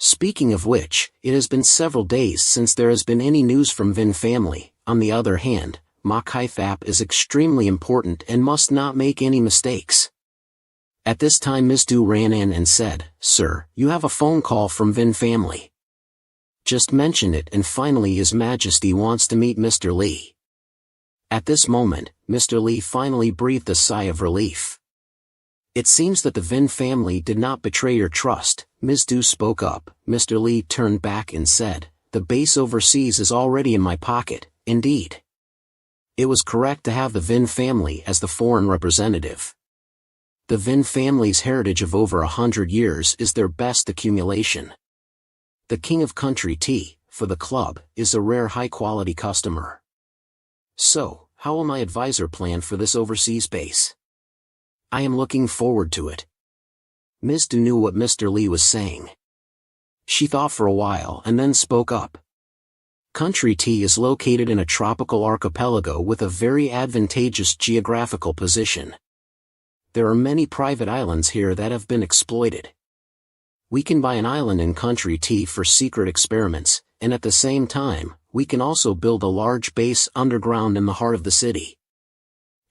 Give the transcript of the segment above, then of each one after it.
Speaking of which, it has been several days since there has been any news from Vin family. On the other hand, manhwarecap is extremely important and must not make any mistakes. At this time Miss Du ran in and said, "Sir, you have a phone call from Vin family. Just mention it, and finally His Majesty wants to meet Mr. Lee." At this moment, Mr. Lee finally breathed a sigh of relief. "It seems that the Vin family did not betray your trust," Ms. Du spoke up. Mr. Lee turned back and said, "The base overseas is already in my pocket, indeed." It was correct to have the Vin family as the foreign representative. The Vin family's heritage of over 100 years is their best accumulation. The king of country tea, for the club, is a rare high-quality customer. So, how will my advisor plan for this overseas base? I am looking forward to it. Ms. Du knew what Mr. Lee was saying. She thought for a while and then spoke up. Country tea is located in a tropical archipelago with a very advantageous geographical position. There are many private islands here that have been exploited. We can buy an island in country tea for secret experiments, and at the same time, we can also build a large base underground in the heart of the city.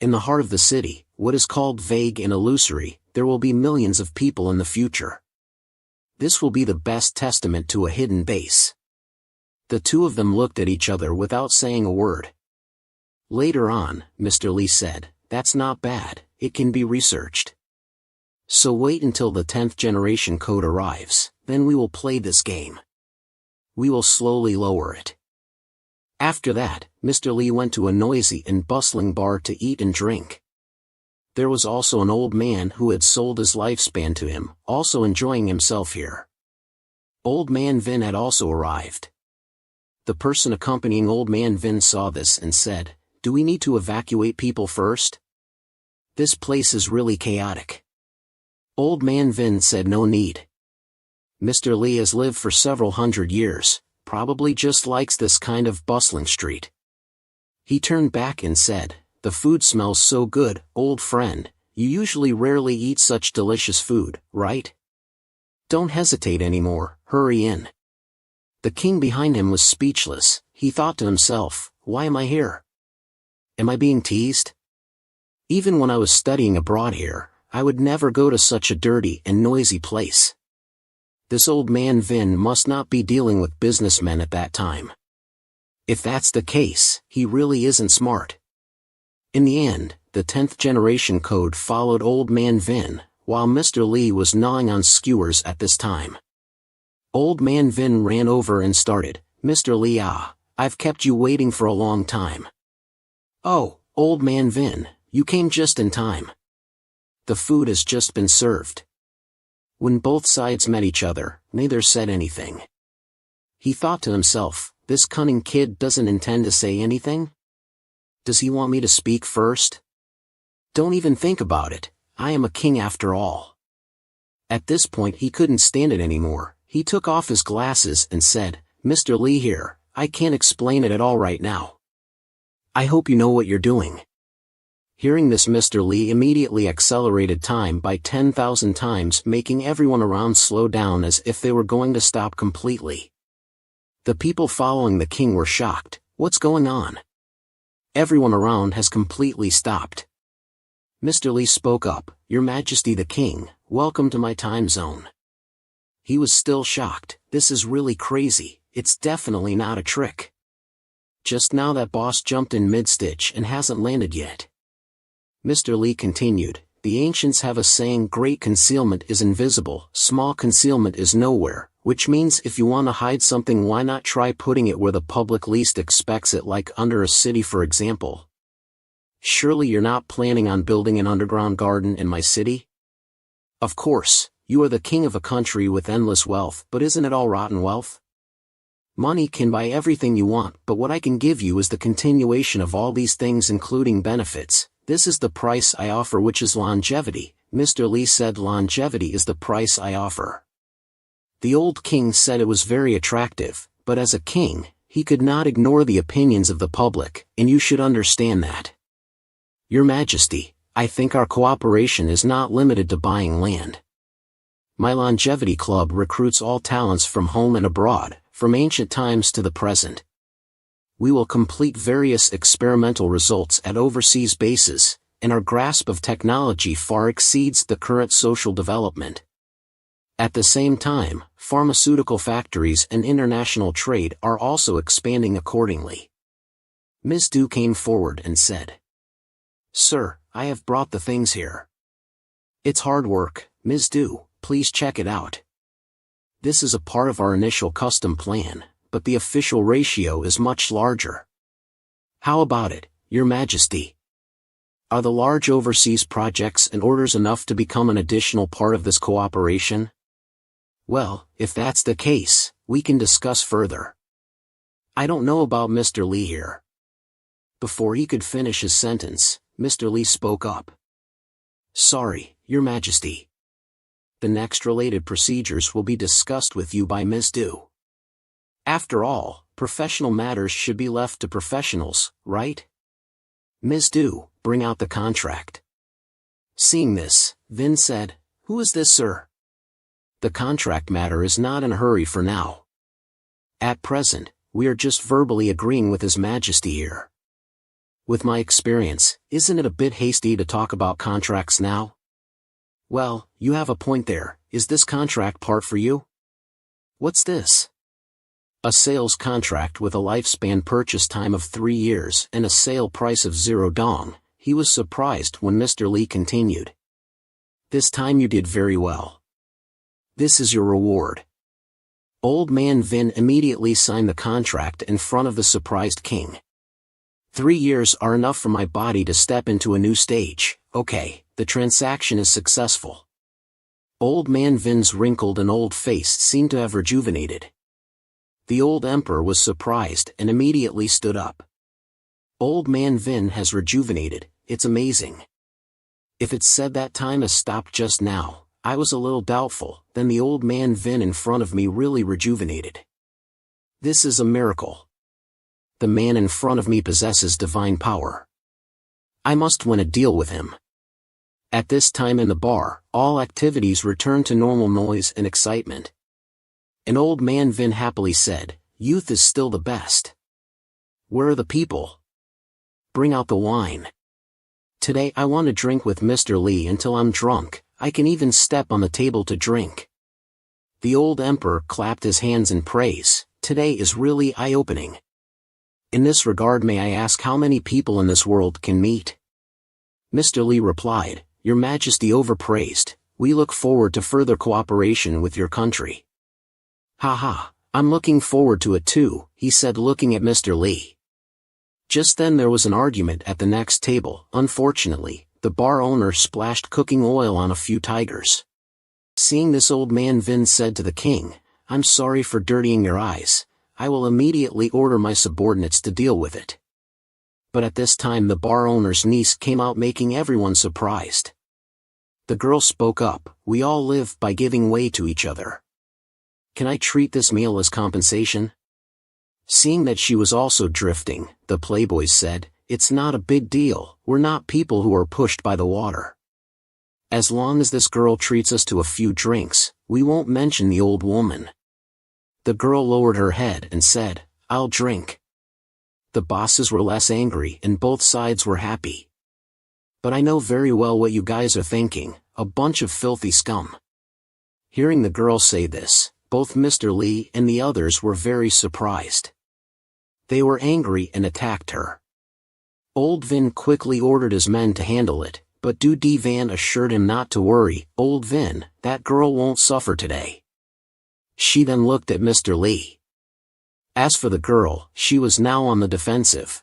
In the heart of the city, what is called vague and illusory, there will be millions of people in the future. This will be the best testament to a hidden base. The two of them looked at each other without saying a word. Later on, Mr. Lee said, "That's not bad, it can be researched. So wait until the 10th generation code arrives, then we will play this game. We will slowly lower it." After that, Mr. Lee went to a noisy and bustling bar to eat and drink. There was also an old man who had sold his lifespan to him, also enjoying himself here. Old Man Vin had also arrived. The person accompanying Old Man Vin saw this and said, "Do we need to evacuate people first? This place is really chaotic." Old Man Vin said no need. Mr. Lee has lived for several hundred years, probably just likes this kind of bustling street. He turned back and said, "The food smells so good, old friend, you usually rarely eat such delicious food, right? Don't hesitate anymore, hurry in." The king behind him was speechless. He thought to himself, "Why am I here? Am I being teased? Even when I was studying abroad here, I would never go to such a dirty and noisy place. This old man Vin must not be dealing with businessmen at that time. If that's the case, he really isn't smart." In the end, the 10th generation code followed Old Man Vin, while Mr. Lee was gnawing on skewers at this time. Old Man Vin ran over and started, "Mr. Lee, I've kept you waiting for a long time." "Oh, Old Man Vin, you came just in time. The food has just been served." When both sides met each other, neither said anything. He thought to himself, "This cunning kid doesn't intend to say anything? Does he want me to speak first? Don't even think about it, I am a king after all." At this point he couldn't stand it anymore. He took off his glasses and said, "Mr. Lee here, I can't explain it at all right now. I hope you know what you're doing." Hearing this, Mr. Lee immediately accelerated time by 10,000 times, making everyone around slow down as if they were going to stop completely. The people following the king were shocked. What's going on? Everyone around has completely stopped. Mr. Lee spoke up, "Your Majesty the King, welcome to my time zone." He was still shocked. This is really crazy, it's definitely not a trick. Just now that boss jumped in mid-stitch and hasn't landed yet. Mr. Lee continued, "The ancients have a saying, great concealment is invisible, small concealment is nowhere, which means if you want to hide something, why not try putting it where the public least expects it, like under a city for example. Surely you're not planning on building an underground garden in my city? Of course, you are the king of a country with endless wealth, but isn't it all rotten wealth? Money can buy everything you want, but what I can give you is the continuation of all these things, including benefits. This is the price I offer, which is longevity." Mr. Lee said, "Longevity is the price I offer." The old king said it was very attractive, but as a king, he could not ignore the opinions of the public, and you should understand that. "Your Majesty, I think our cooperation is not limited to buying land. My longevity club recruits all talents from home and abroad, from ancient times to the present. We will complete various experimental results at overseas bases, and our grasp of technology far exceeds the current social development. At the same time, pharmaceutical factories and international trade are also expanding accordingly. Ms. Du came forward and said, "Sir, I have brought the things here. It's hard work, Ms. Du, please check it out. This is a part of our initial custom plan, but the official ratio is much larger. How about it, Your Majesty? Are the large overseas projects and orders enough to become an additional part of this cooperation? Well, if that's the case, we can discuss further. I don't know about Mr. Li here." Before he could finish his sentence, Mr. Li spoke up. "Sorry, Your Majesty. The next related procedures will be discussed with you by Ms. Du. After all, professional matters should be left to professionals, right? Ms. Du, bring out the contract." Seeing this, Vin said, "Who is this, sir?" "The contract matter is not in a hurry for now. At present, we are just verbally agreeing with His Majesty here. With my experience, isn't it a bit hasty to talk about contracts now?" "Well, you have a point there. Is this contract part for you?" "What's this?" "A sales contract with a lifespan purchase time of 3 years and a sale price of 0 dong." He was surprised when Mr. Li continued. "This time you did very well. This is your reward." Old man Vin immediately signed the contract in front of the surprised king. 3 years are enough for my body to step into a new stage. Okay, the transaction is successful. Old man Vin's wrinkled and old face seemed to have rejuvenated. The old emperor was surprised and immediately stood up. Old man Vin has rejuvenated, it's amazing. If it said that time has stopped just now, I was a little doubtful, then the old man Vin in front of me really rejuvenated. This is a miracle. The man in front of me possesses divine power. I must win a deal with him. At this time in the bar, all activities returned to normal noise and excitement. An old man Vin happily said, "Youth is still the best. Where are the people? Bring out the wine. Today I want to drink with Mr. Li until I'm drunk. I can even step on the table to drink." The old emperor clapped his hands in praise. Today is really eye-opening. In this regard, may I ask how many people in this world can meet? Mr. Li replied, "Your Majesty overpraised. We look forward to further cooperation with your country." "Haha, I'm looking forward to it too," he said, looking at Mr. Li. Just then there was an argument at the next table. Unfortunately, the bar owner splashed cooking oil on a few tigers. Seeing this, old man Vin said to the king, "I'm sorry for dirtying your eyes. I will immediately order my subordinates to deal with it." But at this time the bar owner's niece came out, making everyone surprised. The girl spoke up, "We all live by giving way to each other. Can I treat this meal as compensation?" Seeing that she was also drifting, the playboys said, "It's not a big deal, we're not people who are pushed by the water. As long as this girl treats us to a few drinks, we won't mention the old woman." The girl lowered her head and said, "I'll drink." The bosses were less angry and both sides were happy. "But I know very well what you guys are thinking, a bunch of filthy scum." Hearing the girl say this, both Mr. Li and the others were very surprised. They were angry and attacked her. Old Vin quickly ordered his men to handle it, but Du Divan assured him not to worry. "Old Vin, that girl won't suffer today." She then looked at Mr. Li. As for the girl, she was now on the defensive.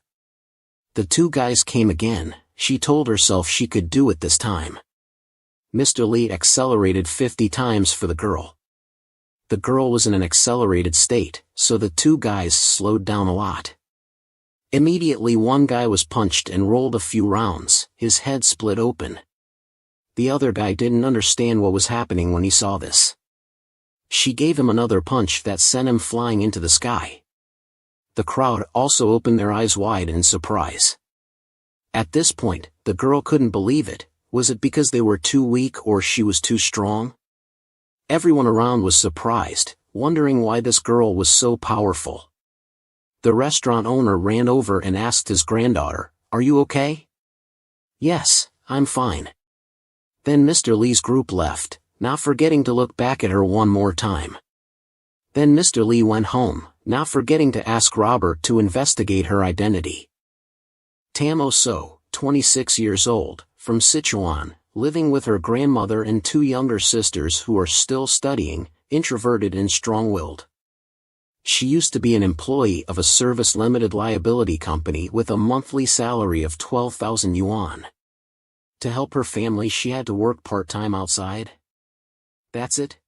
The two guys came again. She told herself she could do it this time. Mr. Li accelerated 50 times for the girl. The girl was in an accelerated state, so the two guys slowed down a lot. Immediately one guy was punched and rolled a few rounds, his head split open. The other guy didn't understand what was happening when he saw this. She gave him another punch that sent him flying into the sky. The crowd also opened their eyes wide in surprise. At this point, the girl couldn't believe it. Was it because they were too weak or she was too strong? Everyone around was surprised, wondering why this girl was so powerful. The restaurant owner ran over and asked his granddaughter, "Are you okay?" "Yes, I'm fine." Then Mr. Lee's group left, not forgetting to look back at her one more time. Then Mr. Lee went home, not forgetting to ask Robert to investigate her identity. Tamo So, 26 years old, from Sichuan, living with her grandmother and two younger sisters who are still studying, introverted and strong-willed. She used to be an employee of a service limited liability company with a monthly salary of 12,000 yuan. To help her family she had to work part-time outside. That's it?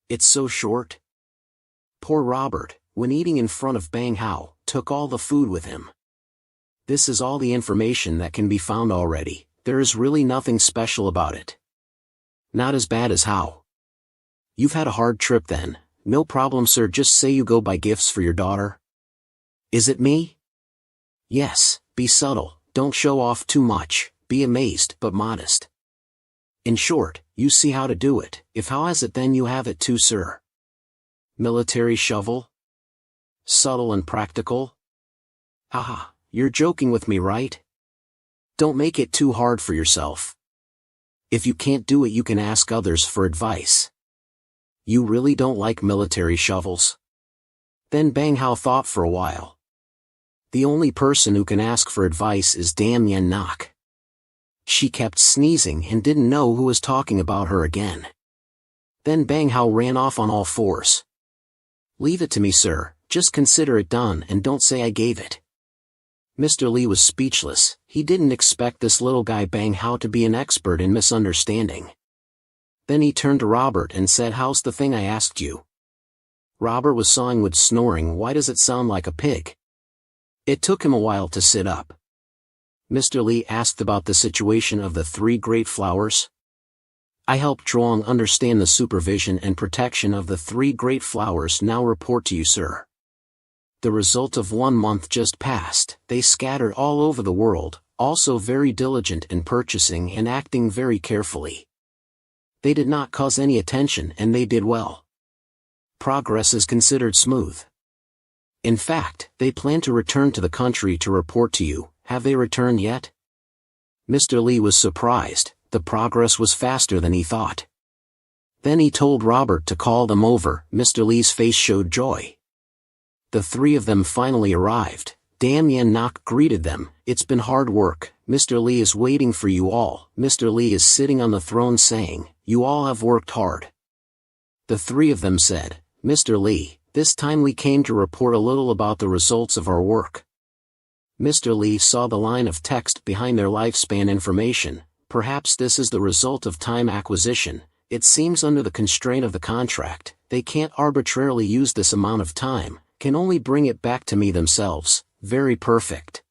It's so short? Poor Robert, when eating in front of Bang Hao, took all the food with him. This is all the information that can be found already. There is really nothing special about it. Not as bad as Hao. You've had a hard trip then. No problem sir, just say you go buy gifts for your daughter. Is it me? Yes, be subtle, don't show off too much, be amazed but modest. In short, you see how to do it, if Hao has it then you have it too sir. Military shovel? Subtle and practical? Haha, you're joking with me right? Don't make it too hard for yourself. If you can't do it you can ask others for advice. You really don't like military shovels? Then Bang Hao thought for a while. The only person who can ask for advice is Dam Yen Nok. She kept sneezing and didn't know who was talking about her again. Then Bang Hao ran off on all fours. Leave it to me sir, just consider it done and don't say I gave it. Mr. Lee was speechless. He didn't expect this little guy Bang Hao to be an expert in misunderstanding. Then he turned to Robert and said, "How's the thing I asked you?" Robert was sawing wood snoring. "Why does it sound like a pig?" It took him a while to sit up. Mr. Lee asked about the situation of the three great flowers. I helped Zhuang understand the supervision and protection of the three great flowers. Now report to you sir. The result of 1 month just passed. They scattered all over the world, also very diligent in purchasing and acting very carefully. They did not cause any attention and they did well. Progress is considered smooth. In fact, they plan to return to the country to report to you. Have they returned yet? Mr. Lee was surprised. The progress was faster than he thought. Then he told Robert to call them over. Mr. Lee's face showed joy. The three of them finally arrived. Dam Yen Nok greeted them. "It's been hard work. Mr. Lee is waiting for you all." Mr. Lee is sitting on the throne saying, "You all have worked hard." The three of them said, "Mr. Lee, this time we came to report a little about the results of our work." Mr. Lee saw the line of text behind their lifespan information. Perhaps this is the result of time acquisition. It seems under the constraint of the contract, they can't arbitrarily use this amount of time, can only bring it back to me themselves. Very perfect.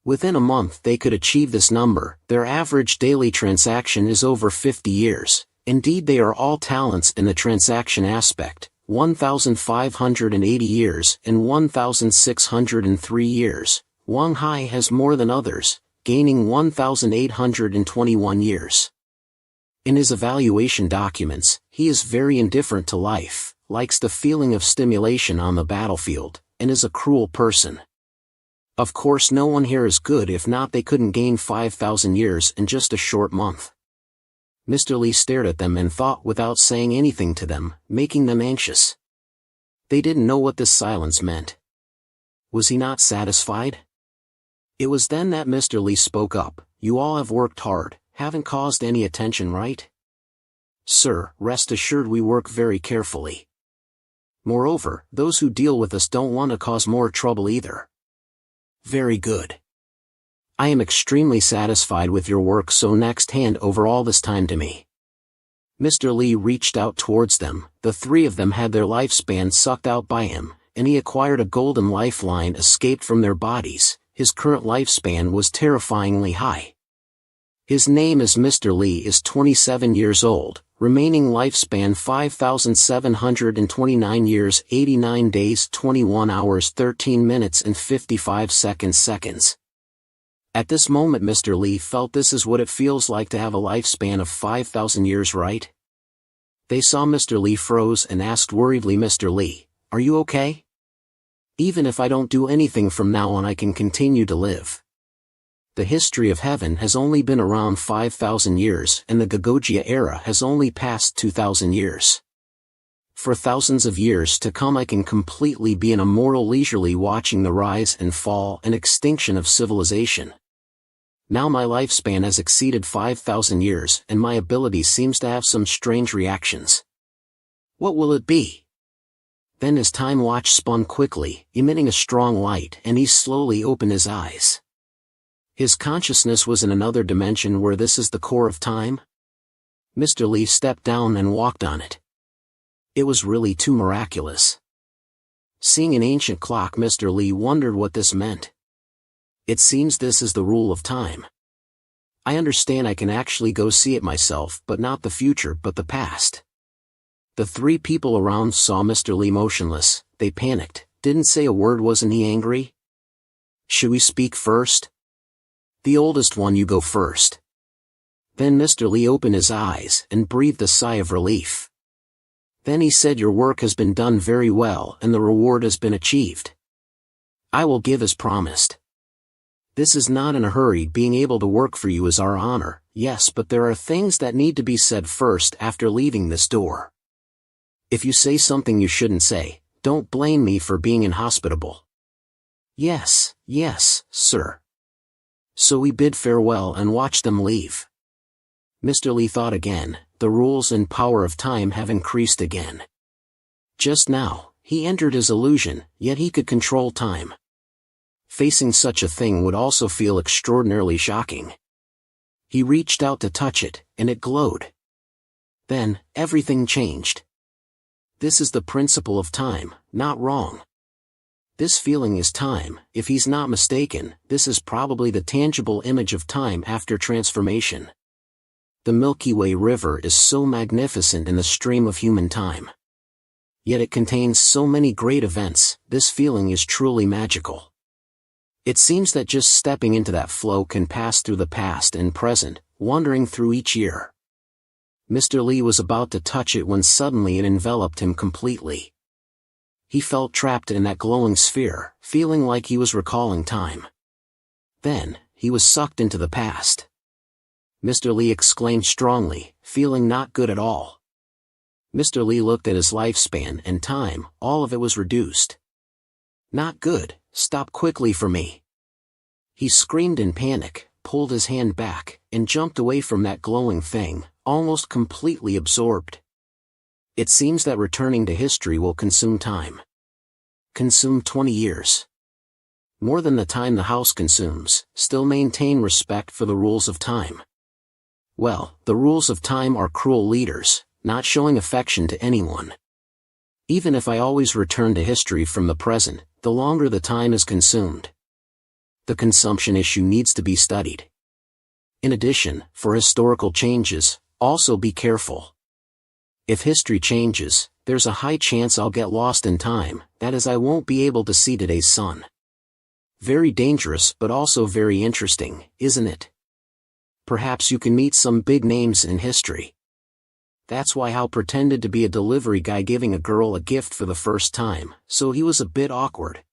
Within a month they could achieve this number. Their average daily transaction is over 50 years. Indeed they are all talents in the transaction aspect. 1,580 years and 1,603 years. Wang Hai has more than others, gaining 1,821 years. In his evaluation documents, he is very indifferent to life, likes the feeling of stimulation on the battlefield, and is a cruel person. Of course no one here is good, if not they couldn't gain 5,000 years in just a short month. Mr. Lee stared at them and thought without saying anything to them, making them anxious. They didn't know what this silence meant. Was he not satisfied? It was then that Mr. Lee spoke up. "You all have worked hard, haven't caused any attention, right?" "Sir, rest assured we work very carefully. Moreover, those who deal with us don't want to cause more trouble either." "Very good. I am extremely satisfied with your work, so next hand over all this time to me." Mr. Lee reached out towards them. The three of them had their lifespan sucked out by him, and he acquired a golden lifeline escaped from their bodies. His current lifespan was terrifyingly high. His name is Mr. Lee, is 27 years old, remaining lifespan 5,729 years, 89 days, 21 hours, 13 minutes and 55 seconds. At this moment Mr. Lee felt this is what it feels like to have a lifespan of 5,000 years, right? They saw Mr. Lee froze and asked worriedly, "Mr. Lee, are you okay? Even if I don't do anything from now on, I can continue to live." The history of heaven has only been around 5,000 years, and the Gagojia era has only passed 2,000 years. For thousands of years to come I can completely be an immortal, leisurely watching the rise and fall and extinction of civilization. Now my lifespan has exceeded 5,000 years and my ability seems to have some strange reactions. What will it be? Then his time watch spun quickly, emitting a strong light, and he slowly opened his eyes. His consciousness was in another dimension where this is the core of time. Mr. Lee stepped down and walked on it. It was really too miraculous. Seeing an ancient clock, Mr. Lee wondered what this meant. It seems this is the rule of time. I understand I can actually go see it myself, but not the future but the past. The three people around saw Mr. Lee motionless. They panicked. Didn't say a word. Wasn't he angry? "Should we speak first?" "The oldest one, you go first." Then Mr. Lee opened his eyes and breathed a sigh of relief. Then he said, "Your work has been done very well and the reward has been achieved. I will give as promised. This is not in a hurry. Being able to work for you is our honor, yes, but there are things that need to be said first after leaving this door. If you say something you shouldn't say, don't blame me for being inhospitable." "Yes, yes, sir." So we bid farewell and watched them leave. Mr. Lee thought again. The rules and power of time have increased again. Just now, he entered his illusion, yet he could control time. Facing such a thing would also feel extraordinarily shocking. He reached out to touch it, and it glowed. Then, everything changed. This is the principle of time, not wrong. This feeling is time. If he's not mistaken, this is probably the tangible image of time after transformation. The Milky Way River is so magnificent in the stream of human time. Yet it contains so many great events. This feeling is truly magical. It seems that just stepping into that flow can pass through the past and present, wandering through each year. Mr. Lee was about to touch it when suddenly it enveloped him completely. He felt trapped in that glowing sphere, feeling like he was recalling time. Then, he was sucked into the past. Mr. Lee exclaimed strongly, feeling not good at all. Mr. Lee looked at his lifespan and time. All of it was reduced. "Not good, stop quickly for me." He screamed in panic, pulled his hand back, and jumped away from that glowing thing, almost completely absorbed. It seems that returning to history will consume time. Consume 20 years. More than the time the house consumes. Still maintain respect for the rules of time. Well, the rules of time are cruel leaders, not showing affection to anyone. Even if I always return to history from the present, the longer the time is consumed. The consumption issue needs to be studied. In addition, for historical changes, also be careful. If history changes, there's a high chance I'll get lost in time, that is, I won't be able to see today's sun. Very dangerous but also very interesting, isn't it? Perhaps you can meet some big names in history. That's why Hao pretended to be a delivery guy giving a girl a gift for the first time, so he was a bit awkward.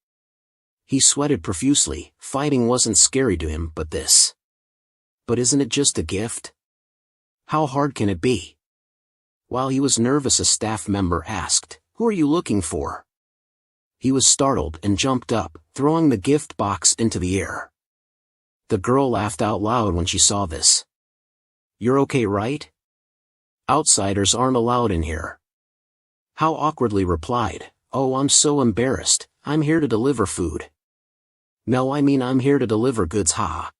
He sweated profusely. Fighting wasn't scary to him, but this. But isn't it just a gift? How hard can it be? While he was nervous, a staff member asked, "Who are you looking for?" He was startled and jumped up, throwing the gift box into the air. The girl laughed out loud when she saw this. "You're okay, right? Outsiders aren't allowed in here." Hao awkwardly replied, "Oh, I'm so embarrassed. I'm here to deliver food." "No, I mean I'm here to deliver goods, ha.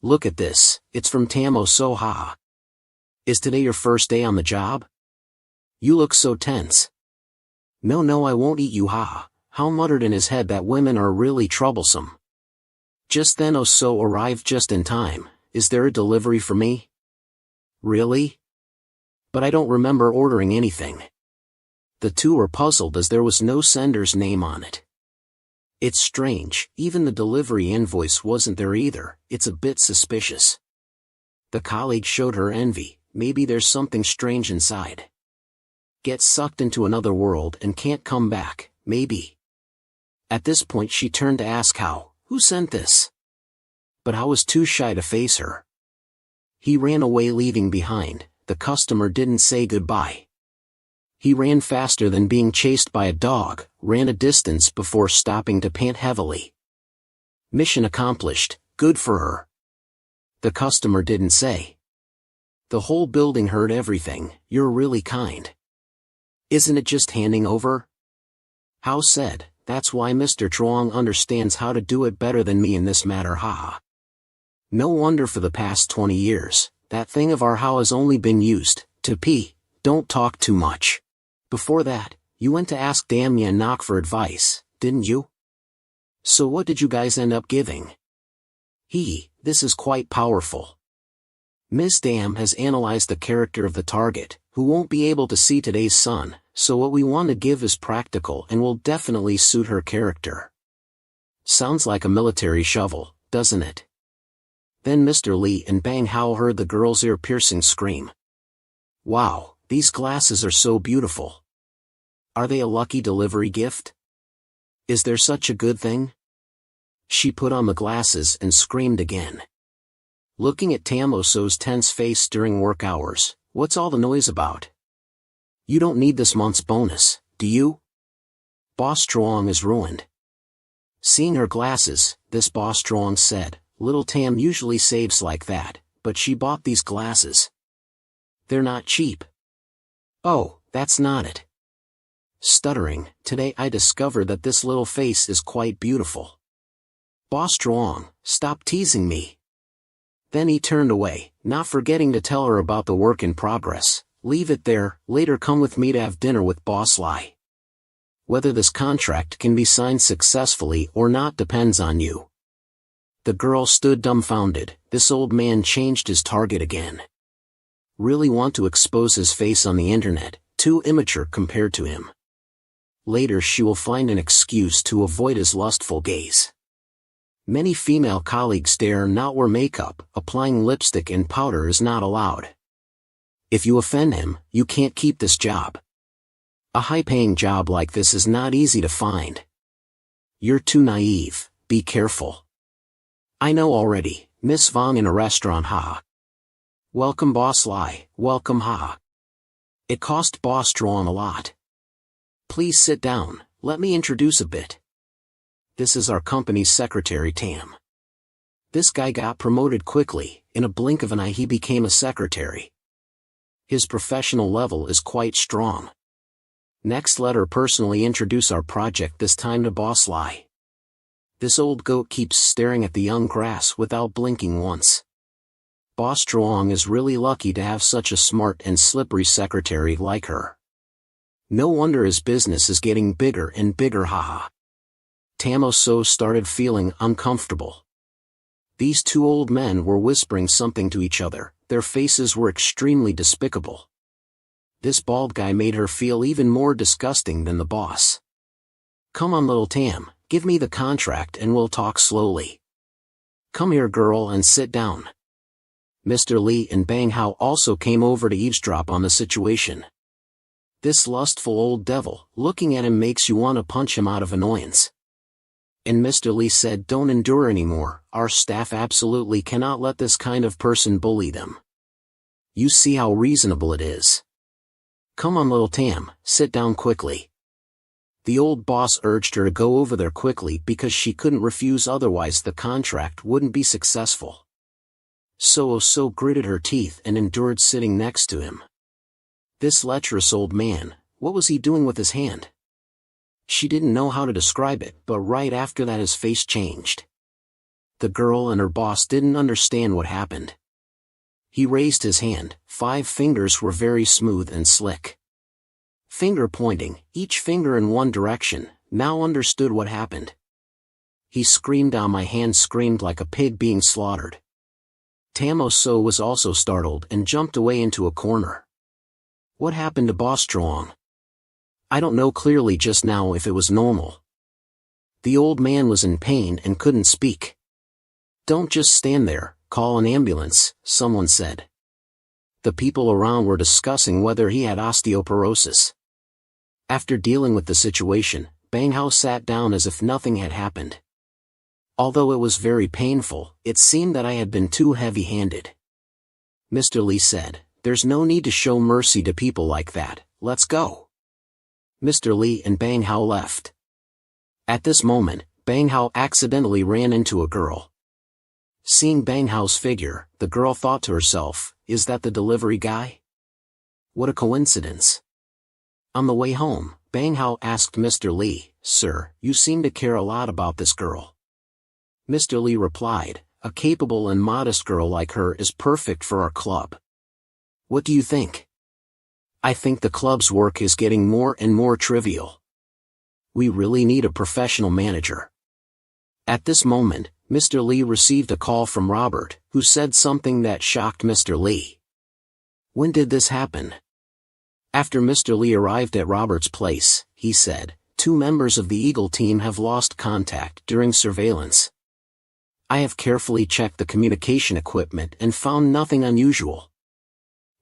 Look at this, it's from Tamo So Ha. Is today your first day on the job? You look so tense." No, I won't eat you, ha." Hao muttered in his head that women are really troublesome. Just then Oso arrived just in time. "Is there a delivery for me?" "Really? But I don't remember ordering anything." The two were puzzled as there was no sender's name on it. It's strange, even the delivery invoice wasn't there either. It's a bit suspicious. The colleague showed her envy. Maybe there's something strange inside. get sucked into another world and can't come back, maybe. At this point she turned to ask who sent this? But I was too shy to face her. He ran away leaving behind, the customer didn't say goodbye. He ran faster than being chased by a dog, ran a distance before stopping to pant heavily. Mission accomplished, good for her. The customer didn't say. The whole building heard everything, you're really kind. Isn't it just handing over? Hao said, that's why Mr. Truong understands how to do it better than me in this matter, haha. No wonder for the past 20 years, that thing of our Hao has only been used, to pee, don't talk too much. Before that, you went to ask Damya and Nok for advice, didn't you? So what did you guys end up giving? This is quite powerful. Ms. Dam has analyzed the character of the target, who won't be able to see today's sun, so what we want to give is practical and will definitely suit her character. Sounds like a military shovel, doesn't it? Then Mr. Lee and Bang Hao heard the girl's ear-piercing scream. Wow, these glasses are so beautiful. Are they a lucky delivery gift? Is there such a good thing? She put on the glasses and screamed again. Looking at Tamoso's tense face during work hours, what's all the noise about? You don't need this month's bonus, do you? Boss Truong is ruined. Seeing her glasses, this Boss Truong said, little Tam usually saves like that, but she bought these glasses. They're not cheap. Oh, that's not it. Stuttering, today I discovered that this little face is quite beautiful. Boss Truong, stop teasing me. Then he turned away, not forgetting to tell her about the work in progress. Leave it there, later come with me to have dinner with Boss Lai. Whether this contract can be signed successfully or not depends on you. The girl stood dumbfounded, this old man changed his target again. Really want to expose his face on the internet, too immature compared to him. Later she will find an excuse to avoid his lustful gaze. Many female colleagues dare not wear makeup, applying lipstick and powder is not allowed. If you offend him, you can't keep this job. A high-paying job like this is not easy to find. You're too naive, be careful. I know already, Miss Vong in a restaurant, ha. Welcome Boss Lai, welcome ha. It cost Boss Truong a lot. Please sit down, let me introduce a bit. This is our company's secretary Tam. This guy got promoted quickly, in a blink of an eye he became a secretary. His professional level is quite strong. Next let her personally introduce our project, this time to Boss Lai. This old goat keeps staring at the young grass without blinking once. Boss Truong is really lucky to have such a smart and slippery secretary like her. No wonder his business is getting bigger and bigger, haha. Tamoso started feeling uncomfortable. These two old men were whispering something to each other, their faces were extremely despicable. This bald guy made her feel even more disgusting than the boss. Come on little Tam, give me the contract and we'll talk slowly. Come here girl and sit down. Mr. Lee and Bang Hao also came over to eavesdrop on the situation. This lustful old devil, looking at him makes you want to punch him out of annoyance. And Mr. Lee said don't endure anymore, our staff absolutely cannot let this kind of person bully them. You see how reasonable it is. Come on little Tam, sit down quickly. The old boss urged her to go over there quickly because she couldn't refuse, otherwise the contract wouldn't be successful. So gritted her teeth and endured sitting next to him. This lecherous old man, what was he doing with his hand? She didn't know how to describe it, but right after that his face changed. The girl and her boss didn't understand what happened. He raised his hand, 5 fingers were very smooth and slick. Finger pointing, each finger in one direction, now understood what happened. He screamed down, my hand screamed like a pig being slaughtered. Tamoso was also startled and jumped away into a corner. What happened to Boss Truong? I don't know clearly just now if it was normal. The old man was in pain and couldn't speak. Don't just stand there, call an ambulance, someone said. The people around were discussing whether he had osteoporosis. After dealing with the situation, Bang Hao sat down as if nothing had happened. Although it was very painful, it seemed that I had been too heavy-handed. Mr. Lee said, "There's no need to show mercy to people like that, let's go." Mr. Lee and Bang Hao left. At this moment, Bang Hao accidentally ran into a girl. Seeing Bang Hao's figure, the girl thought to herself, "Is that the delivery guy? What a coincidence." On the way home, Bang Hao asked Mr. Lee, "Sir, you seem to care a lot about this girl." Mr. Lee replied, "A capable and modest girl like her is perfect for our club. What do you think?" "I think the club's work is getting more and more trivial. We really need a professional manager." At this moment, Mr. Lee received a call from Robert, who said something that shocked Mr. Lee. "When did this happen?" After Mr. Lee arrived at Robert's place, he said, "2 members of the Eagle team have lost contact during surveillance. I have carefully checked the communication equipment and found nothing unusual.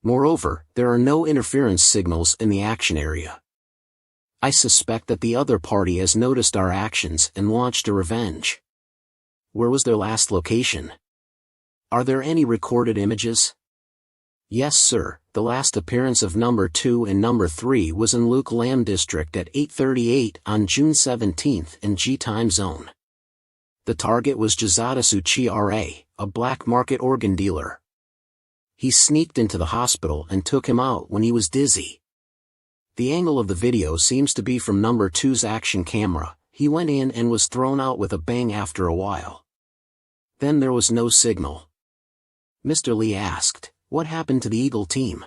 Moreover, there are no interference signals in the action area. I suspect that the other party has noticed our actions and launched a revenge." "Where was their last location? Are there any recorded images?" "Yes, sir, the last appearance of number 2 and number 3 was in Luke Lam District at 8:38 on June 17th in G time zone. The target was Jizadasu Chira, a black market organ dealer. He sneaked into the hospital and took him out when he was dizzy. The angle of the video seems to be from number 2's action camera. He went in and was thrown out with a bang after a while. Then there was no signal." Mr. Lee asked, "What happened to the Eagle team?"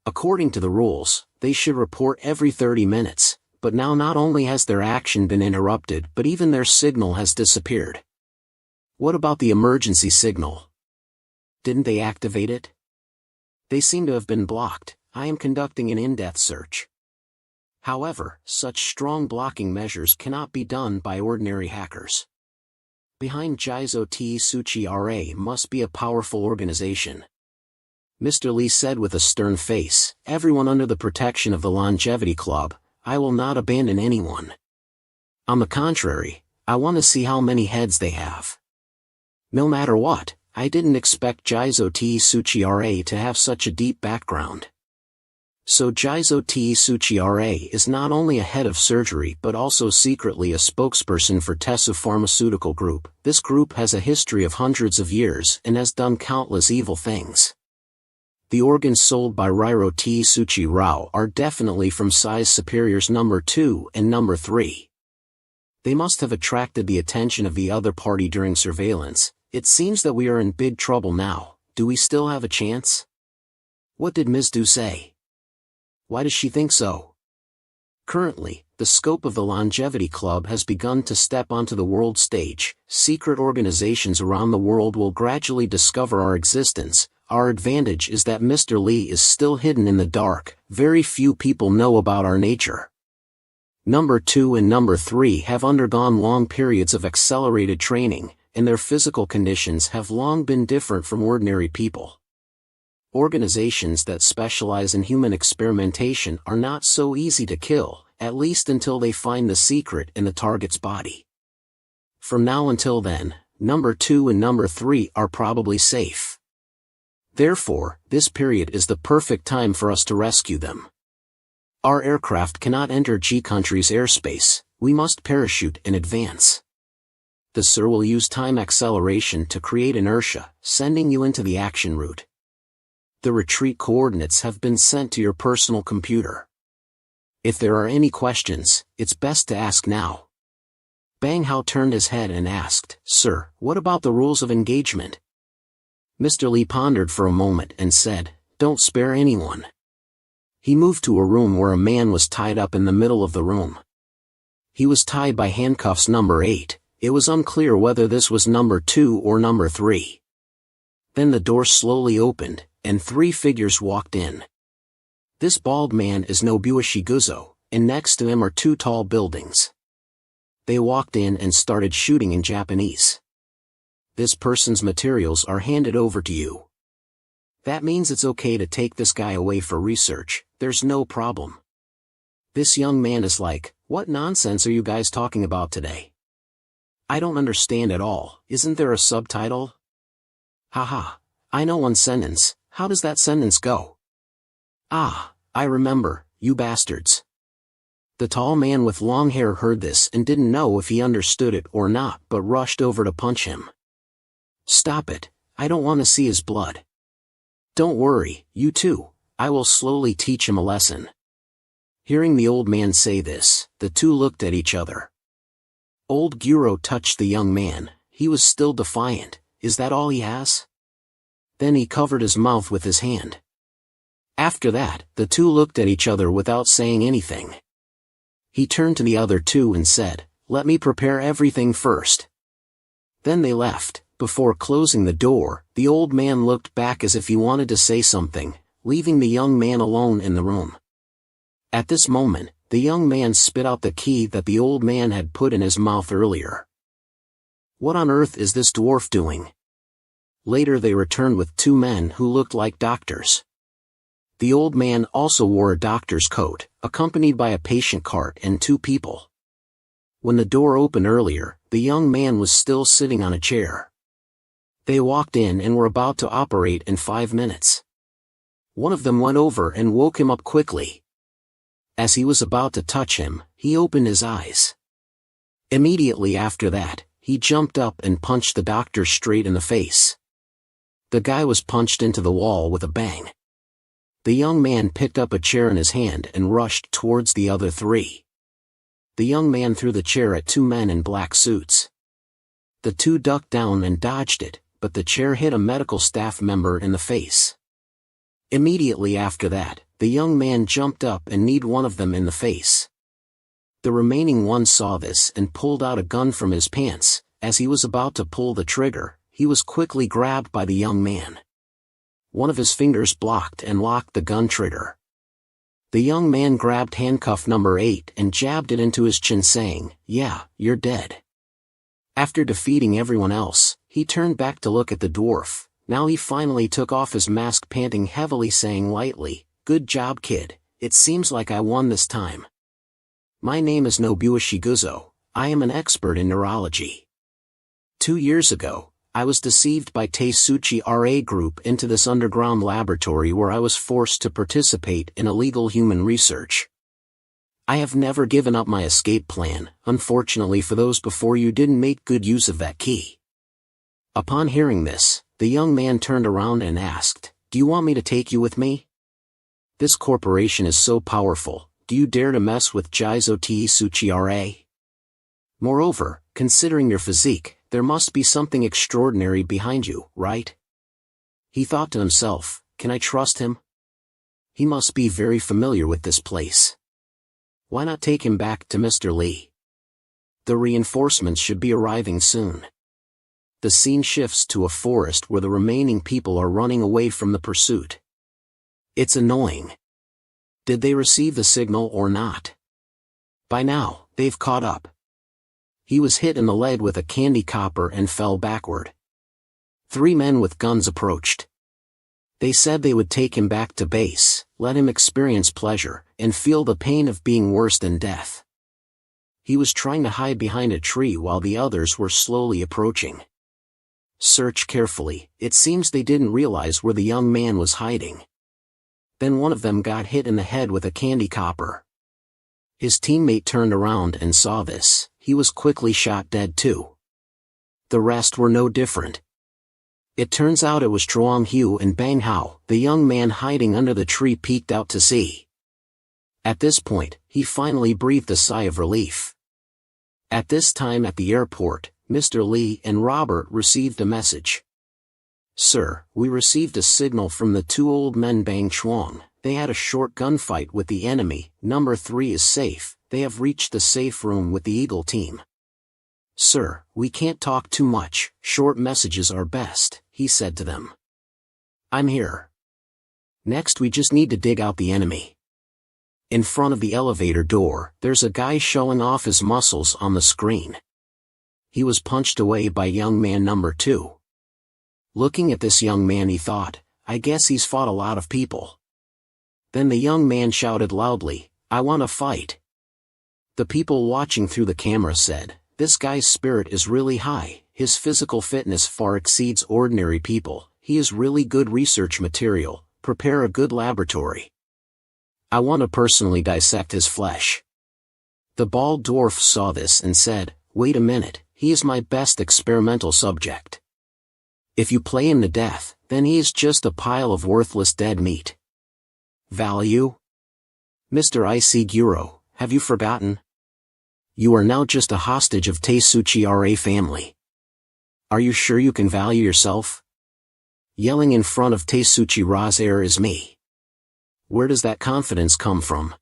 "According to the rules, they should report every 30 minutes, but now not only has their action been interrupted but even their signal has disappeared." "What about the emergency signal? Didn't they activate it?" "They seem to have been blocked. I am conducting an in-depth search. However, such strong blocking measures cannot be done by ordinary hackers. Behind Jizo Tsuchi RA must be a powerful organization." Mr. Lee said with a stern face, "Everyone under the protection of the Longevity Club, I will not abandon anyone. On the contrary, I want to see how many heads they have. No matter what, I didn't expect Jizo Tsuchi RA to have such a deep background." So Jizo Tsuchi RA is not only a head of surgery but also secretly a spokesperson for Tesu Pharmaceutical Group. This group has a history of hundreds of years and has done countless evil things. The organs sold by Rairo Tsuchi Rao are definitely from size superiors number 2 and number 3. They must have attracted the attention of the other party during surveillance. It seems that we are in big trouble now. Do we still have a chance? What did Ms. Du say? Why does she think so? Currently, the scope of the Longevity Club has begun to step onto the world stage. Secret organizations around the world will gradually discover our existence. Our advantage is that Mr. Lee is still hidden in the dark. Very few people know about our nature. Number 2 and number 3 have undergone long periods of accelerated training, and their physical conditions have long been different from ordinary people. Organizations that specialize in human experimentation are not so easy to kill, at least until they find the secret in the target's body. From now until then, number 2 and number 3 are probably safe. Therefore, this period is the perfect time for us to rescue them. Our aircraft cannot enter G country's airspace. We must parachute in advance. The Sir will use time acceleration to create inertia, sending you into the action route. The retreat coordinates have been sent to your personal computer. If there are any questions, it's best to ask now." Bang Hao turned his head and asked, "Sir, what about the rules of engagement?" Mr. Lee pondered for a moment and said, "Don't spare anyone." He moved to a room where a man was tied up in the middle of the room. He was tied by handcuffs number 8. It was unclear whether this was number 2 or number 3. Then the door slowly opened, and 3 figures walked in. This bald man is Nobuo Shiguzo, and next to him are 2 tall buildings. They walked in and started shooting in Japanese. "This person's materials are handed over to you. That means it's okay to take this guy away for research, there's no problem. This young man is like, "What nonsense are you guys talking about today? I don't understand at all. Isn't there a subtitle?" "Haha. I know one sentence. How does that sentence go?" "Ah, I remember, you bastards." The tall man with long hair heard this and didn't know if he understood it or not, but rushed over to punch him. "Stop it, I don't want to see his blood." "Don't worry, you two, I will slowly teach him a lesson." Hearing the old man say this, the two looked at each other. Old Guro touched the young man. He was still defiant. "Is that all he has?" Then he covered his mouth with his hand. After that, the two looked at each other without saying anything. He turned to the other two and said, "Let me prepare everything first." Then they left. Before closing the door, the old man looked back as if he wanted to say something, leaving the young man alone in the room. At this moment, the young man spit out the key that the old man had put in his mouth earlier. "What on earth is this dwarf doing?" Later they returned with two men who looked like doctors. The old man also wore a doctor's coat, accompanied by a patient cart and two people. When the door opened earlier, the young man was still sitting on a chair. They walked in and were about to operate in 5 minutes. One of them went over and woke him up quickly. As he was about to touch him, he opened his eyes. Immediately after that, he jumped up and punched the doctor straight in the face. The guy was punched into the wall with a bang. The young man picked up a chair in his hand and rushed towards the other three. The young man threw the chair at two men in black suits. The two ducked down and dodged it, but the chair hit a medical staff member in the face. Immediately after that, the young man jumped up and kneed one of them in the face. The remaining one saw this and pulled out a gun from his pants. As he was about to pull the trigger, he was quickly grabbed by the young man. One of his fingers blocked and locked the gun trigger. The young man grabbed handcuff number 8 and jabbed it into his chin saying, "Yeah, you're dead." After defeating everyone else, he turned back to look at the dwarf. Now he finally took off his mask, panting heavily, saying lightly, "Good job, kid, it seems like I won this time. My name is Nobuo Shiguzo. I am an expert in neurology. 2 years ago, I was deceived by Teisuchi RA Group into this underground laboratory where I was forced to participate in illegal human research. I have never given up my escape plan. Unfortunately for those before you didn't make good use of that key." Upon hearing this, the young man turned around and asked, "Do you want me to take you with me? This corporation is so powerful, do you dare to mess with Jizo Teisuchi RA? Moreover, considering your physique, there must be something extraordinary behind you, right?" He thought to himself, "Can I trust him? He must be very familiar with this place. Why not take him back to Mr. Lee? The reinforcements should be arriving soon." The scene shifts to a forest where the remaining people are running away from the pursuit. It's annoying. Did they receive the signal or not? By now, they've caught up. He was hit in the leg with a candy copper and fell backward. 3 men with guns approached. They said they would take him back to base, let him experience pleasure, and feel the pain of being worse than death. He was trying to hide behind a tree while the others were slowly approaching. Search carefully, it seems they didn't realize where the young man was hiding. Then one of them got hit in the head with a candy copper. His teammate turned around and saw this. He was quickly shot dead too. The rest were no different. It turns out it was Chuang Hu and Bang Hao. The young man hiding under the tree peeked out to see. At this point, he finally breathed a sigh of relief. At this time at the airport, Mr. Lee and Robert received a message. "Sir, we received a signal from the 2 old men Bang Chuang. They had a short gunfight with the enemy. Number 3 is safe. They have reached the safe room with the Eagle team." "Sir, we can't talk too much. Short messages are best," he said to them. "I'm here. Next we just need to dig out the enemy." In front of the elevator door, there's a guy showing off his muscles on the screen. He was punched away by young man number 2. Looking at this young man, he thought, "I guess he's fought a lot of people." Then the young man shouted loudly, I want to fight. The people watching through the camera said, "This guy's spirit is really high, his physical fitness far exceeds ordinary people, he is really good research material, prepare a good laboratory. I want to personally dissect his flesh." The bald dwarf saw this and said, "Wait a minute, he is my best experimental subject. If you play him to death, then he is just a pile of worthless dead meat." Value? Mr. Ishiguro, have you forgotten? You are now just a hostage of Teisuchi-ra family. Are you sure you can value yourself? Yelling in front of Teisuchi-ra's heir is me. Where does that confidence come from?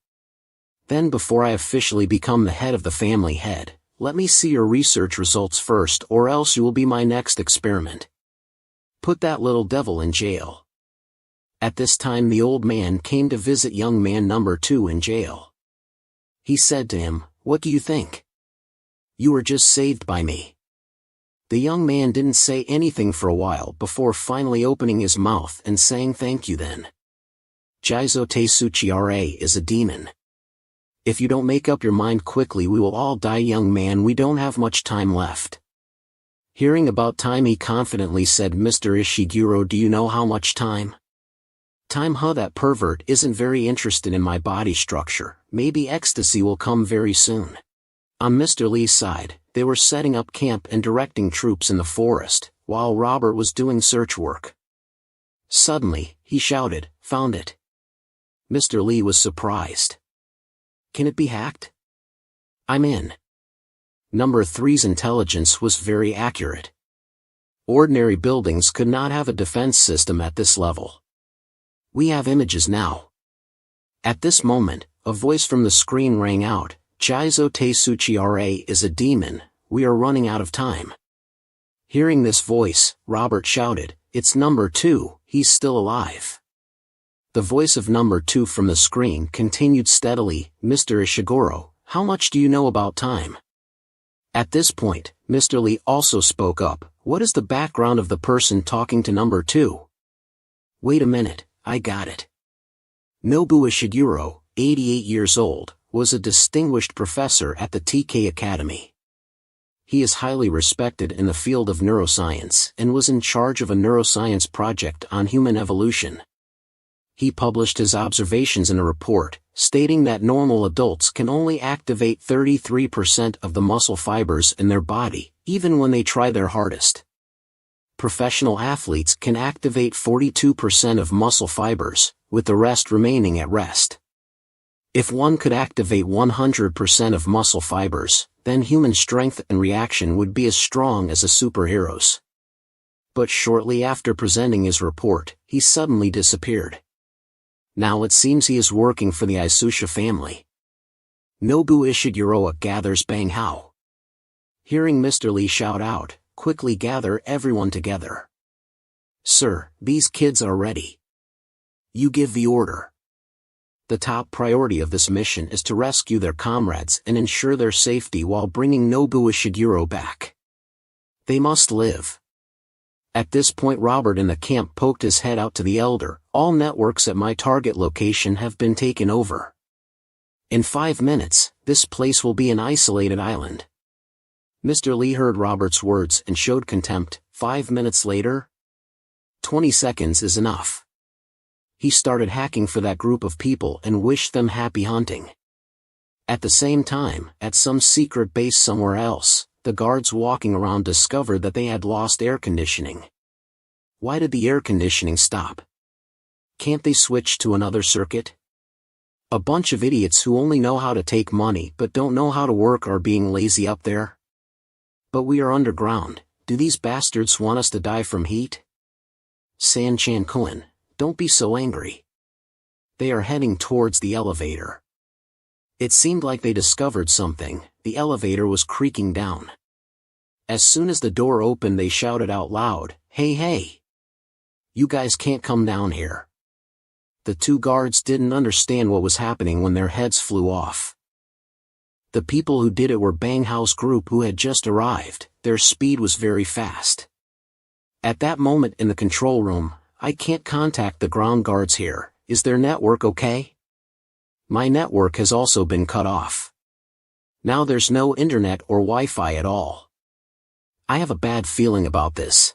Then before I officially become the head of the family head, let me see your research results first, or else you will be my next experiment. Put that little devil in jail. At this time the old man came to visit young man number 2 in jail. He said to him, "What do you think? You were just saved by me." The young man didn't say anything for a while before finally opening his mouth and saying thank you then. Jizo Teisuchi-ra is a demon. If you don't make up your mind quickly we will all die, young man, we don't have much time left. Hearing about time he confidently said, "Mr. Ishiguro, do you know how much time?" Time? Huh, that pervert isn't very interested in my body structure, maybe ecstasy will come very soon. On Mr. Lee's side, they were setting up camp and directing troops in the forest, while Robert was doing search work. Suddenly, he shouted, "Found it." Mr. Lee was surprised. Can it be hacked? I'm in. Number 3's intelligence was very accurate. Ordinary buildings could not have a defense system at this level. We have images now. At this moment, a voice from the screen rang out, "Jizo Teisuchi-ra is a demon, we are running out of time." Hearing this voice, Robert shouted, "It's number 2, he's still alive." The voice of number 2 from the screen continued steadily, "Mr. Ishiguro, how much do you know about time?" At this point, Mr. Lee also spoke up, "What is the background of the person talking to number 2? Wait a minute, I got it. Nobu Ishiguro, 88 years old, was a distinguished professor at the TK Academy. He is highly respected in the field of neuroscience and was in charge of a neuroscience project on human evolution. He published his observations in a report, stating that normal adults can only activate 33% of the muscle fibers in their body, even when they try their hardest. Professional athletes can activate 42% of muscle fibers, with the rest remaining at rest. If one could activate 100% of muscle fibers, then human strength and reaction would be as strong as a superhero's. But shortly after presenting his report, he suddenly disappeared. Now it seems he is working for the Isusha family. Nobu Ishiguro gathers Banghao. Hearing Mr. Lee shout out, "Quickly gather everyone together. Sir, these kids are ready. You give the order." The top priority of this mission is to rescue their comrades and ensure their safety while bringing Nobu Ishiguro back. They must live. At this point Robert in the camp poked his head out to the elder, "All networks at my target location have been taken over. In 5 minutes, this place will be an isolated island." Mr. Lee heard Robert's words and showed contempt. 5 minutes later? 20 seconds is enough. He started hacking for that group of people and wished them happy hunting. At the same time, at some secret base somewhere else, the guards walking around discovered that they had lost air conditioning. Why did the air conditioning stop? Can't they switch to another circuit? A bunch of idiots who only know how to take money but don't know how to work are being lazy up there. But we are underground, do these bastards want us to die from heat? San-chan-kun, don't be so angry. They are heading towards the elevator. It seemed like they discovered something, the elevator was creaking down. As soon as the door opened they shouted out loud, "Hey hey! You guys can't come down here." The 2 guards didn't understand what was happening when their heads flew off. The people who did it were Banghao's group who had just arrived, their speed was very fast. At that moment in the control room, "I can't contact the ground guards here, is their network okay?" My network has also been cut off. Now there's no internet or Wi-Fi at all. I have a bad feeling about this.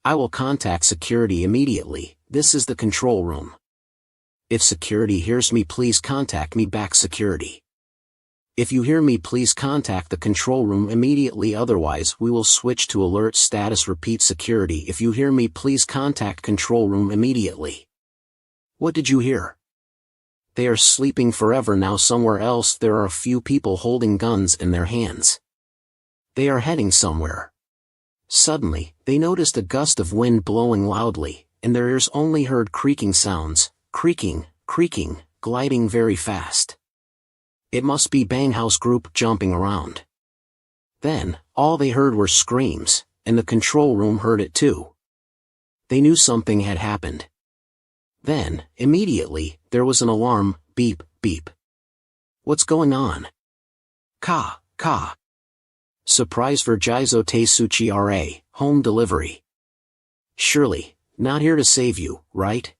I will contact security immediately. This is the control room. If security hears me, please contact me back, security. If you hear me, please contact the control room immediately, otherwise we will switch to alert status. Repeat, security. If you hear me, please contact control room immediately. What did you hear? They are sleeping forever now. Somewhere else there are a few people holding guns in their hands. They are heading somewhere. Suddenly, they noticed a gust of wind blowing loudly, and their ears only heard creaking sounds, creaking, creaking, gliding very fast. It must be Banghouse group jumping around. Then, all they heard were screams, and the control room heard it too. They knew something had happened. Then, immediately, there was an alarm, beep, beep. What's going on? Ka, ka. Surprise for Jizo Teisuchi RA, home delivery. Surely, not here to save you, right?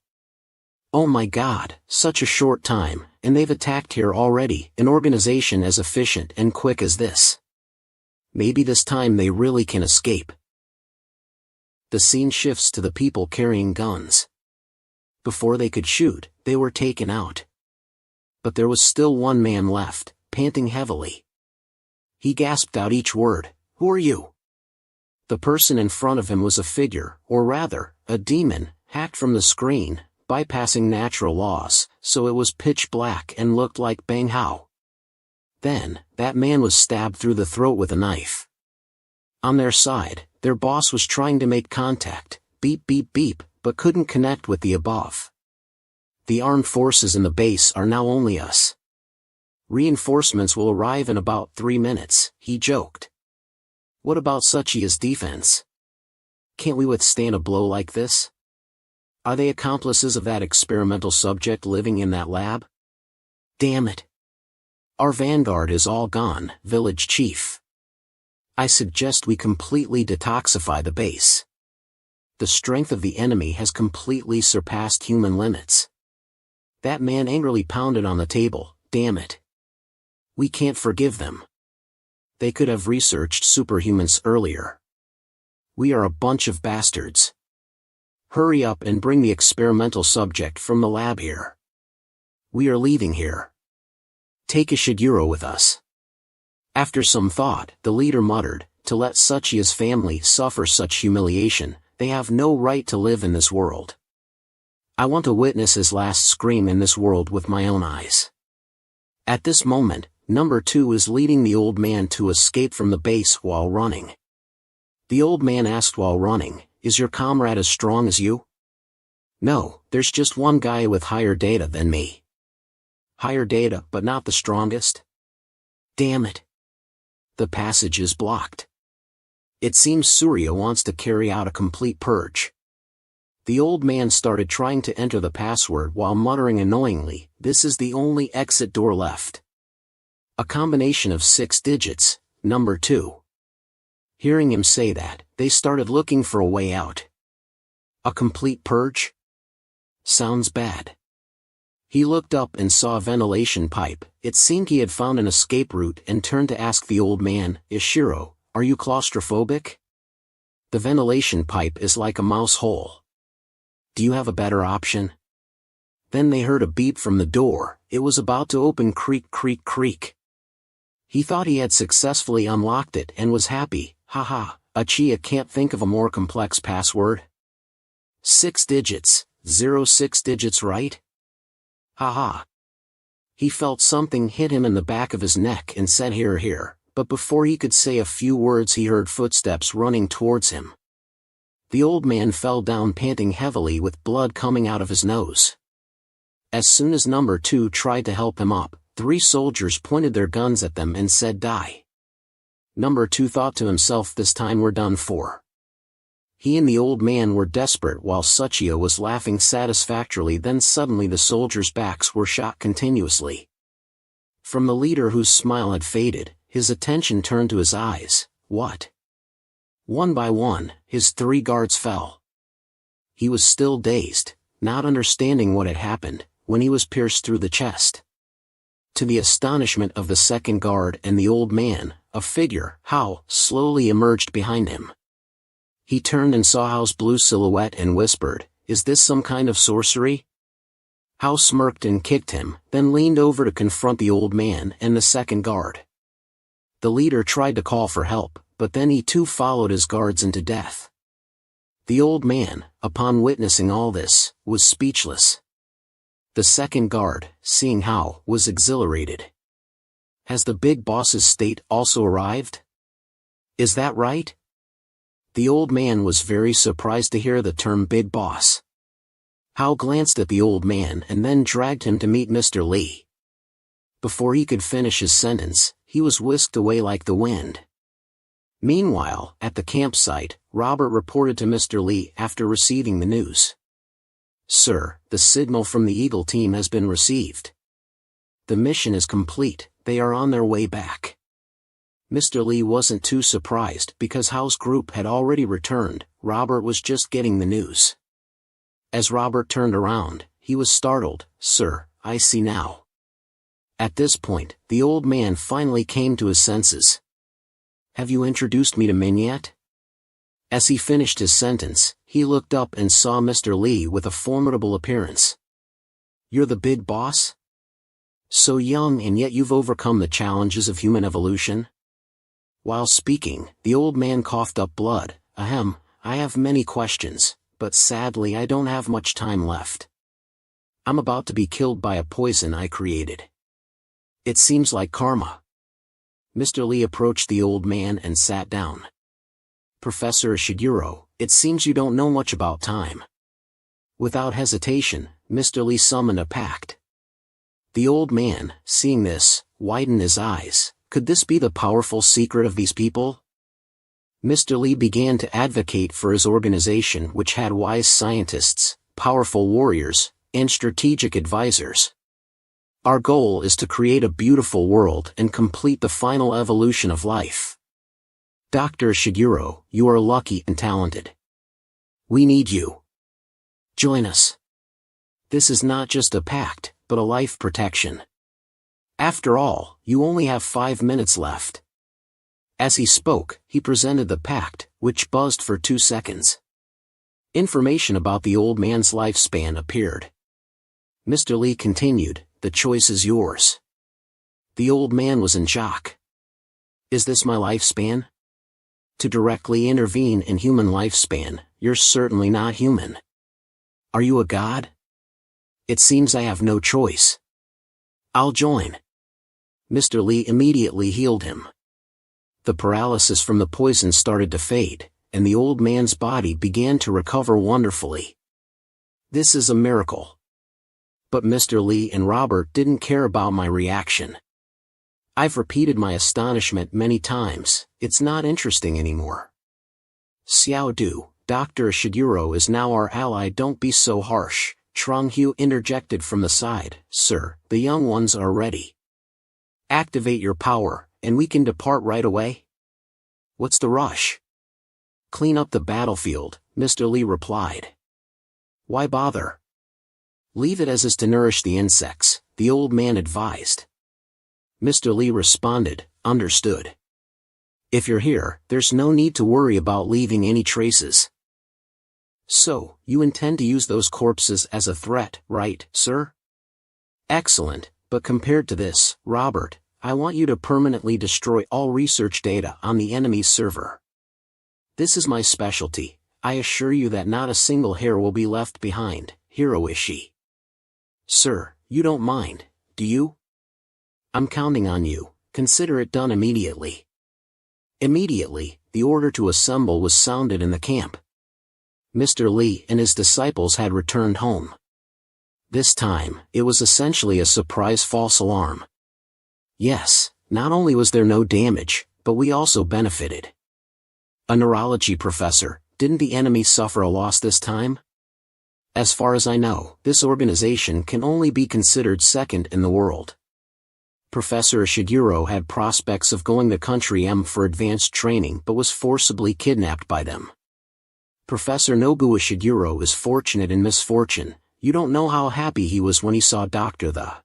Oh my god, such a short time, and they've attacked here already. An organization as efficient and quick as this. Maybe this time they really can escape. The scene shifts to the people carrying guns. Before they could shoot, they were taken out. But there was still one man left, panting heavily. He gasped out each word, "Who are you?" The person in front of him was a figure, or rather, a demon, hacked from the screen, bypassing natural laws, so it was pitch black and looked like Bang Hao. Then, that man was stabbed through the throat with a knife. On their side, their boss was trying to make contact, beep beep beep, but couldn't connect with the above. The armed forces in the base are now only us. Reinforcements will arrive in about 3 minutes, he joked. What about Suchiya's defense? Can't we withstand a blow like this? Are they accomplices of that experimental subject living in that lab? Damn it. Our vanguard is all gone, village chief. I suggest we completely detoxify the base. The strength of the enemy has completely surpassed human limits. That man angrily pounded on the table, damn it. We can't forgive them. They could have researched superhumans earlier. We are a bunch of bastards. Hurry up and bring the experimental subject from the lab here. We are leaving here. Take Ishiguro with us. After some thought, the leader muttered, to let Suchiya's family suffer such humiliation, they have no right to live in this world. I want to witness his last scream in this world with my own eyes. At this moment, Number 2 is leading the old man to escape from the base while running. The old man asked while running, is your comrade as strong as you? No, there's just one guy with higher data than me. Higher data, but not the strongest? Damn it. The passage is blocked. It seems Surya wants to carry out a complete purge. The old man started trying to enter the password while muttering annoyingly, this is the only exit door left. A combination of 6 digits, number 2. Hearing him say that, they started looking for a way out. A complete purge? Sounds bad. He looked up and saw a ventilation pipe. It seemed he had found an escape route and turned to ask the old man, Ishiro, are you claustrophobic? The ventilation pipe is like a mouse hole. Do you have a better option? Then they heard a beep from the door. It was about to open, creak creak creak. He thought he had successfully unlocked it and was happy. Haha, Achiya can't think of a more complex password. 6 digits, 6 digits, right? Haha. He felt something hit him in the back of his neck and said here here, but before he could say a few words he heard footsteps running towards him. The old man fell down panting heavily with blood coming out of his nose. As soon as number 2 tried to help him up, 3 soldiers pointed their guns at them and said die. Number 2 thought to himself, this time we're done for. He and the old man were desperate while Suchiya was laughing satisfactorily. Then suddenly the soldiers' backs were shot continuously. From the leader whose smile had faded, his attention turned to his eyes. What? One by one, his 3 guards fell. He was still dazed, not understanding what had happened, when he was pierced through the chest. To the astonishment of the second guard and the old man, a figure, Hao, slowly emerged behind him. He turned and saw Hao's blue silhouette and whispered, "Is this some kind of sorcery?" Hao smirked and kicked him, then leaned over to confront the old man and the second guard. The leader tried to call for help, but then he too followed his guards into death. The old man, upon witnessing all this, was speechless. The second guard, seeing Hao, was exhilarated. "Has the big boss's state also arrived? Is that right?" The old man was very surprised to hear the term big boss. Hao glanced at the old man and then dragged him to meet Mr. Li. Before he could finish his sentence, he was whisked away like the wind. Meanwhile, at the campsite, Robert reported to Mr. Li after receiving the news. "Sir, the signal from the Eagle team has been received. The mission is complete, they are on their way back." Mr. Li wasn't too surprised because Hao's group had already returned. Robert was just getting the news. As Robert turned around, he was startled. "Sir, I see now." At this point, the old man finally came to his senses. "Have you introduced me to Min yet?" As he finished his sentence, he looked up and saw Mr. Li with a formidable appearance. "You're the big boss? So young and yet you've overcome the challenges of human evolution?" While speaking, the old man coughed up blood. "Ahem, I have many questions, but sadly I don't have much time left. I'm about to be killed by a poison I created. It seems like karma." Mr. Li approached the old man and sat down. "Professor Ishiguro, it seems you don't know much about time." Without hesitation, Mr. Li summoned a pact. The old man, seeing this, widened his eyes. Could this be the powerful secret of these people? Mr. Li began to advocate for his organization, which had wise scientists, powerful warriors, and strategic advisors. "Our goal is to create a beautiful world and complete the final evolution of life. Dr. Ishiguro, you are lucky and talented. We need you. Join us. This is not just a pact, but a life protection. After all, you only have 5 minutes left." As he spoke, he presented the pact, which buzzed for 2 seconds. Information about the old man's lifespan appeared. Mr. Li continued, "The choice is yours." The old man was in shock. "Is this my lifespan? To directly intervene in human lifespan, you're certainly not human. Are you a god? It seems I have no choice. I'll join." Mr. Li immediately healed him. The paralysis from the poison started to fade, and the old man's body began to recover wonderfully. This is a miracle. But Mr. Li and Robert didn't care about my reaction. I've repeated my astonishment many times, it's not interesting anymore. "Xiao Du, Dr. Ishiguro is now our ally. Don't be so harsh," Trong Hu interjected from the side. "Sir, the young ones are ready. Activate your power, and we can depart right away." "What's the rush?" "Clean up the battlefield," Mr. Li replied. "Why bother? Leave it as is to nourish the insects," the old man advised. Mr. Li responded, "Understood. If you're here, there's no need to worry about leaving any traces." "So, you intend to use those corpses as a threat, right, sir?" "Excellent, but compared to this, Robert, I want you to permanently destroy all research data on the enemy's server. This is my specialty. I assure you that not a single hair will be left behind, Hiroishi." "Sir, you don't mind, do you?" "I'm counting on you. Consider it done immediately." Immediately, the order to assemble was sounded in the camp. Mr. Li and his disciples had returned home. This time, it was essentially a surprise false alarm. Yes, not only was there no damage, but we also benefited. "A neurology professor, didn't the enemy suffer a loss this time?" "As far as I know, this organization can only be considered second in the world. Professor Ishiguro had prospects of going to Country M for advanced training but was forcibly kidnapped by them. Professor Nobu Ishiguro is fortunate in misfortune. You don't know how happy he was when he saw Dr. The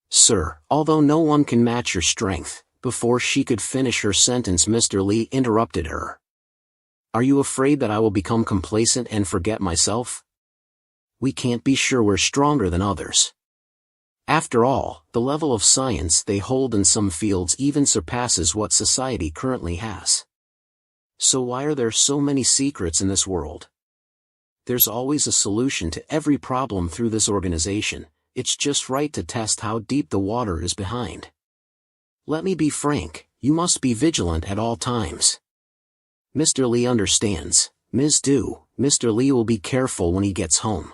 Sir, although no one can match your strength. Before she could finish her sentence, Mr. Lee interrupted her. Are you afraid that I will become complacent and forget myself? We can't be sure we're stronger than others. After all, the level of science they hold in some fields even surpasses what society currently has. So why are there so many secrets in this world? There's always a solution to every problem through this organization. It's just right to test how deep the water is behind. Let me be frank, you must be vigilant at all times. Mr. Lee understands. Ms. Du, Mr. Lee will be careful when he gets home.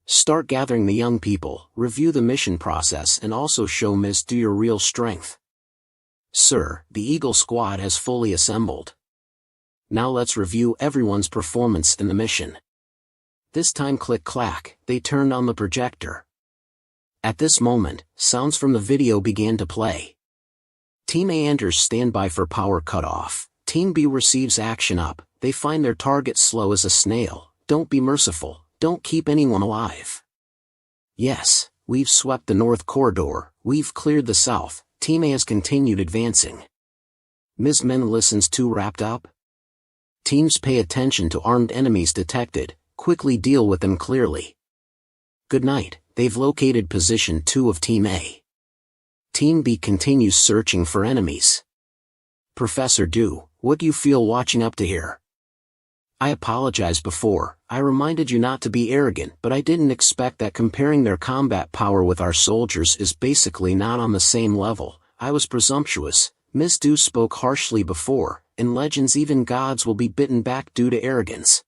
Start gathering the young people, review the mission process, and also show Ms. Du your real strength. Sir, the Eagle Squad has fully assembled. Now let's review everyone's performance in the mission. This time click-clack, they turned on the projector. At this moment, sounds from the video began to play. Team A enters standby for power cutoff. Team B receives action up. They find their target slow as a snail. Don't be merciful. Don't keep anyone alive. Yes, we've swept the North Corridor. We've cleared the South. Team A has continued advancing. Ms. Men listens too wrapped up? Teams pay attention to armed enemies detected. Quickly deal with them clearly. Good night. They've located position 2 of Team A. Team B continues searching for enemies. Professor Du, what do you feel watching up to here? I apologize before. I reminded you not to be arrogant, but I didn't expect that comparing their combat power with our soldiers is basically not on the same level. I was presumptuous. Ms. Du spoke harshly before. In legends even gods will be bitten back due to arrogance.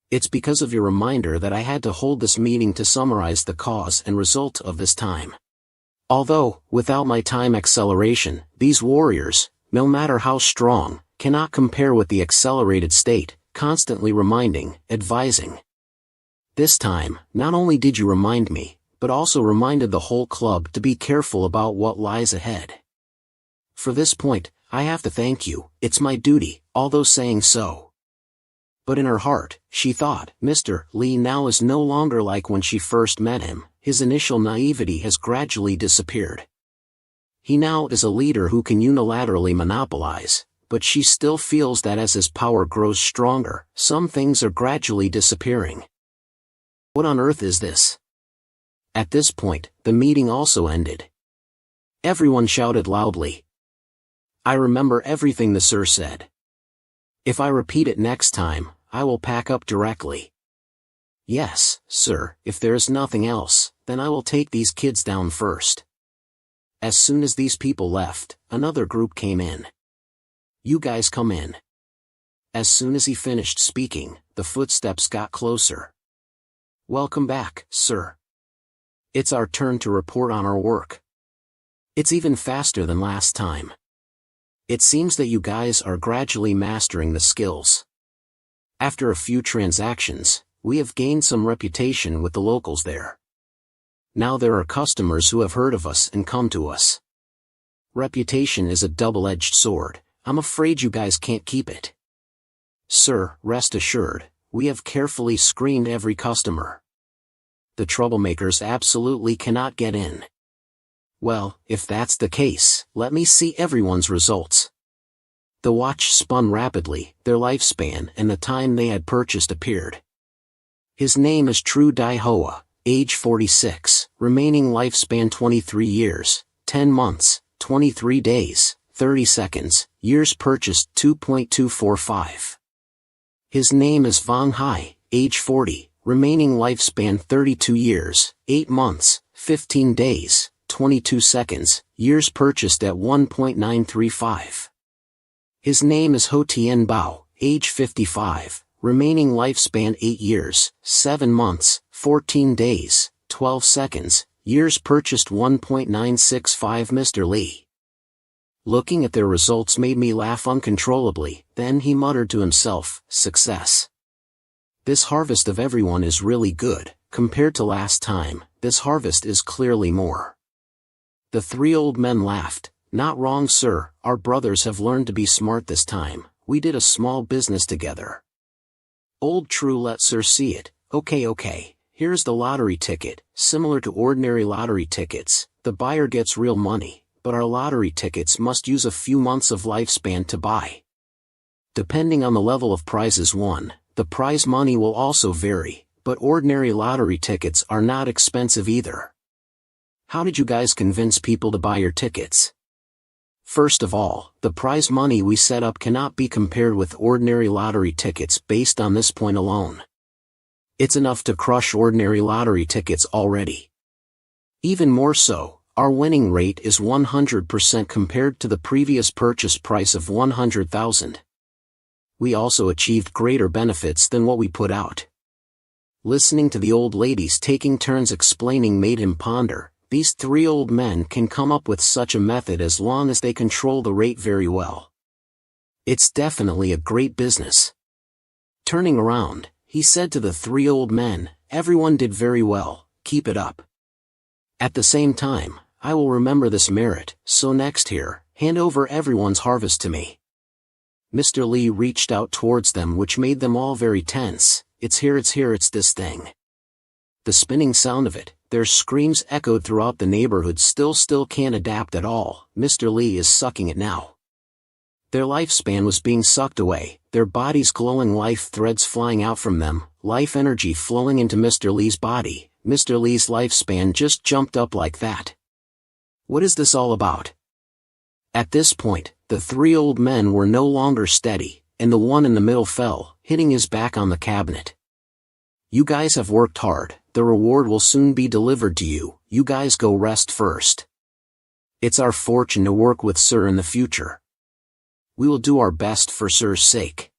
It's because of your reminder that I had to hold this meeting to summarize the cause and result of this time. Although, without my time acceleration, these warriors, no matter how strong, cannot compare with the accelerated state, constantly reminding, advising. This time, not only did you remind me, but also reminded the whole club to be careful about what lies ahead. For this point, I have to thank you. It's my duty, although saying so. But in her heart, she thought, Mr. Lee now is no longer like when she first met him. His initial naivety has gradually disappeared. He now is a leader who can unilaterally monopolize, but she still feels that as his power grows stronger, some things are gradually disappearing. What on earth is this? At this point, the meeting also ended. Everyone shouted loudly. I remember everything the sir said. If I repeat it next time, I will pack up directly. Yes, sir, if there is nothing else, then I will take these kids down first. As soon as these people left, another group came in. You guys come in. As soon as he finished speaking, the footsteps got closer. Welcome back, sir. It's our turn to report on our work. It's even faster than last time. It seems that you guys are gradually mastering the skills. After a few transactions, we have gained some reputation with the locals there. Now there are customers who have heard of us and come to us. Reputation is a double-edged sword. I'm afraid you guys can't keep it. Sir, rest assured, we have carefully screened every customer. The troublemakers absolutely cannot get in. Well, if that's the case, let me see everyone's results. The watch spun rapidly, their lifespan and the time they had purchased appeared. His name is True Dai Hoa, age 46, remaining lifespan 23 years, 10 months, 23 days, 30 seconds, years purchased 2.245. His name is Vong Hai, age 40, remaining lifespan 32 years, 8 months, 15 days, 22 seconds, years purchased at 1.935. His name is Ho Tien Bao, age 55, remaining lifespan 8 years, 7 months, 14 days, 12 seconds, years purchased 1.965. Mr. Lee. Looking at their results made me laugh uncontrollably, then he muttered to himself, success. This harvest of everyone is really good, compared to last time, this harvest is clearly more. The 3 old men laughed. Not wrong, sir, our brothers have learned to be smart this time, we did a small business together. Old True let sir see it. Okay, Here's the lottery ticket. Similar to ordinary lottery tickets, the buyer gets real money, but our lottery tickets must use a few months of lifespan to buy. Depending on the level of prizes won, the prize money will also vary, but ordinary lottery tickets are not expensive either. How did you guys convince people to buy your tickets? First of all, the prize money we set up cannot be compared with ordinary lottery tickets based on this point alone. It's enough to crush ordinary lottery tickets already. Even more so, our winning rate is 100% compared to the previous purchase price of 100,000. We also achieved greater benefits than what we put out. Listening to the old ladies taking turns explaining made him ponder. These three old men can come up with such a method as long as they control the rate very well. It's definitely a great business. Turning around, he said to the three old men, "Everyone did very well, keep it up. At the same time, I will remember this merit, so next here, hand over everyone's harvest to me." Mr. Lee reached out towards them, which made them all very tense. It's here, it's this thing. The spinning sound of it, their screams echoed throughout the neighborhood. Still can't adapt at all. Mr. Lee is sucking it now. Their lifespan was being sucked away, their bodies glowing, life threads flying out from them, life energy flowing into Mr. Lee's body. Mr. Lee's lifespan just jumped up like that. What is this all about? At this point, the three old men were no longer steady, and the one in the middle fell, hitting his back on the cabinet. "You guys have worked hard, the reward will soon be delivered to you, you guys go rest first. It's our fortune to work with Sir in the future. We will do our best for Sir's sake."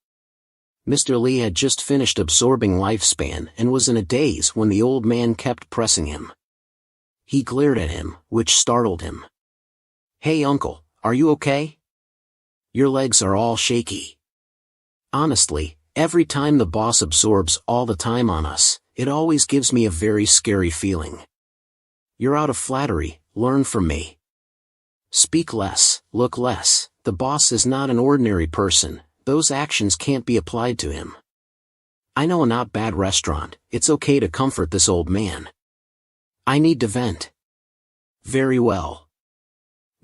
Mr. Lee had just finished absorbing lifespan and was in a daze when the old man kept pressing him. He glared at him, which startled him. "Hey uncle, are you okay? Your legs are all shaky." Honestly, every time the boss absorbs all the time on us, it always gives me a very scary feeling. You're out of flattery, learn from me. Speak less, look less. The boss is not an ordinary person, those actions can't be applied to him. I know a not bad restaurant, it's okay to comfort this old man. I need to vent. Very well.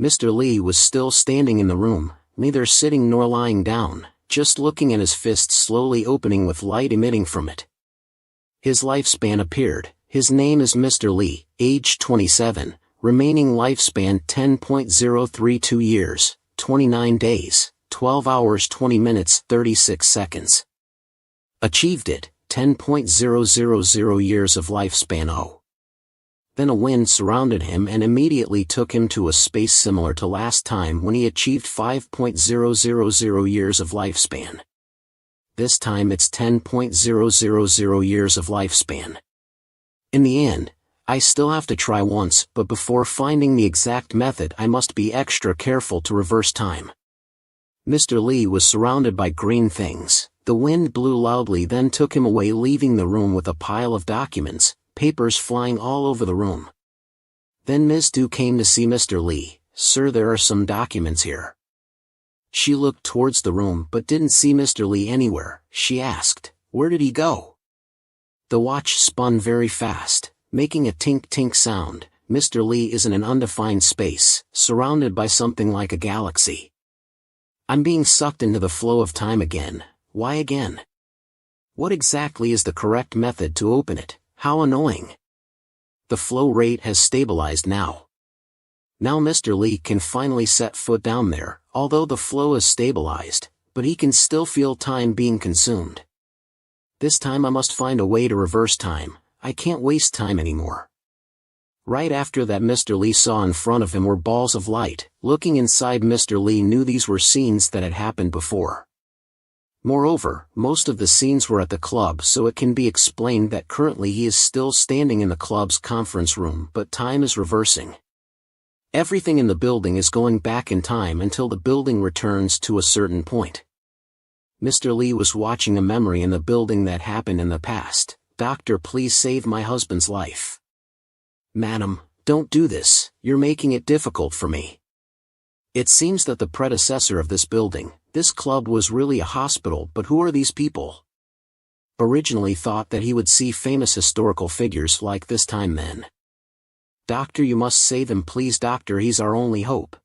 Mr. Lee was still standing in the room, neither sitting nor lying down, just looking at his fist slowly opening with light emitting from it. His lifespan appeared. His name is Mr. Lee, age 27, remaining lifespan 10.032 years, 29 days, 12 hours 20 minutes 36 seconds. Achieved it, 10.000 years of lifespan. Oh. Then a wind surrounded him and immediately took him to a space similar to last time when he achieved 5.000 years of lifespan. This time it's 10.000 years of lifespan. In the end, I still have to try once, but before finding the exact method I must be extra careful to reverse time. Mr. Lee was surrounded by green things. The wind blew loudly, then took him away, leaving the room with a pile of documents, papers flying all over the room. Then Ms. Du came to see Mr. Lee. "Sir, there are some documents here." She looked towards the room but didn't see Mr. Lee anywhere. She asked, "Where did he go?" The watch spun very fast, making a tink-tink sound. Mr. Lee is in an undefined space, surrounded by something like a galaxy. I'm being sucked into the flow of time again. Why again? What exactly is the correct method to open it? How annoying. The flow rate has stabilized now. Now Mr. Lee can finally set foot down there, although the flow is stabilized, but he can still feel time being consumed. This time I must find a way to reverse time. I can't waste time anymore. Right after that, Mr. Lee saw in front of him were balls of light. Looking inside, Mr. Lee knew these were scenes that had happened before. Moreover, most of the scenes were at the club, so it can be explained that currently he is still standing in the club's conference room, but time is reversing. Everything in the building is going back in time until the building returns to a certain point. Mr. Lee was watching a memory in the building that happened in the past. "Doctor, please save my husband's life." "Madam, don't do this, you're making it difficult for me." It seems that the predecessor of this building, this club, was really a hospital, but who are these people? Originally thought that he would see famous historical figures like this time then. "Doctor, you must save him, please, doctor, he's our only hope."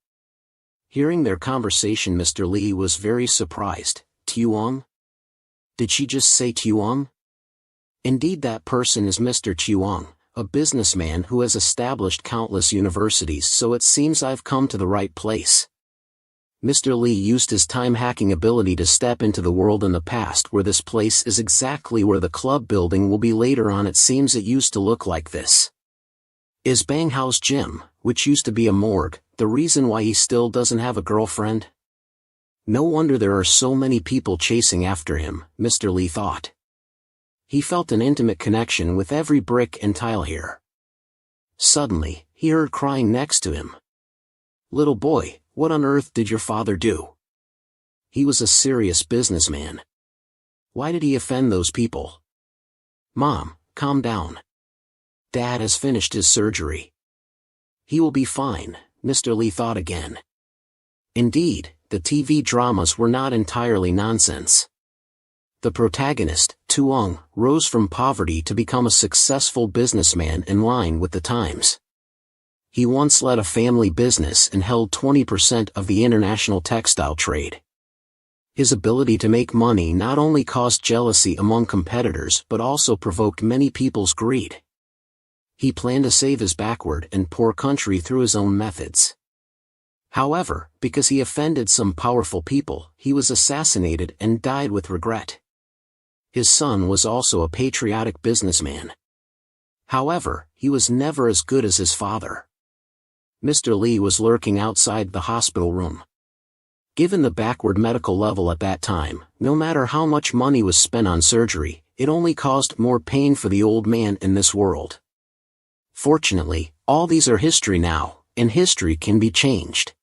Hearing their conversation, Mr. Lee was very surprised. "Tuong? Did she just say Tuong?" Indeed, that person is Mr. Tuong, a businessman who has established countless universities, so it seems I've come to the right place. Mr. Lee used his time-hacking ability to step into the world in the past where this place is exactly where the club building will be later on. It seems it used to look like this. Is Banghao's gym, which used to be a morgue, the reason why he still doesn't have a girlfriend? No wonder there are so many people chasing after him, Mr. Lee thought. He felt an intimate connection with every brick and tile here. Suddenly, he heard crying next to him. "Little boy, what on earth did your father do?" "He was a serious businessman." "Why did he offend those people?" "Mom, calm down. Dad has finished his surgery. He will be fine," Mr. Lee thought again. Indeed, the TV dramas were not entirely nonsense. The protagonist, Tuong, rose from poverty to become a successful businessman in line with the times. He once led a family business and held 20% of the international textile trade. His ability to make money not only caused jealousy among competitors but also provoked many people's greed. He planned to save his backward and poor country through his own methods. However, because he offended some powerful people, he was assassinated and died with regret. His son was also a patriotic businessman. However, he was never as good as his father. Mr. Lee was lurking outside the hospital room. Given the backward medical level at that time, no matter how much money was spent on surgery, it only caused more pain for the old man in this world. Fortunately, all these are history now, and history can be changed.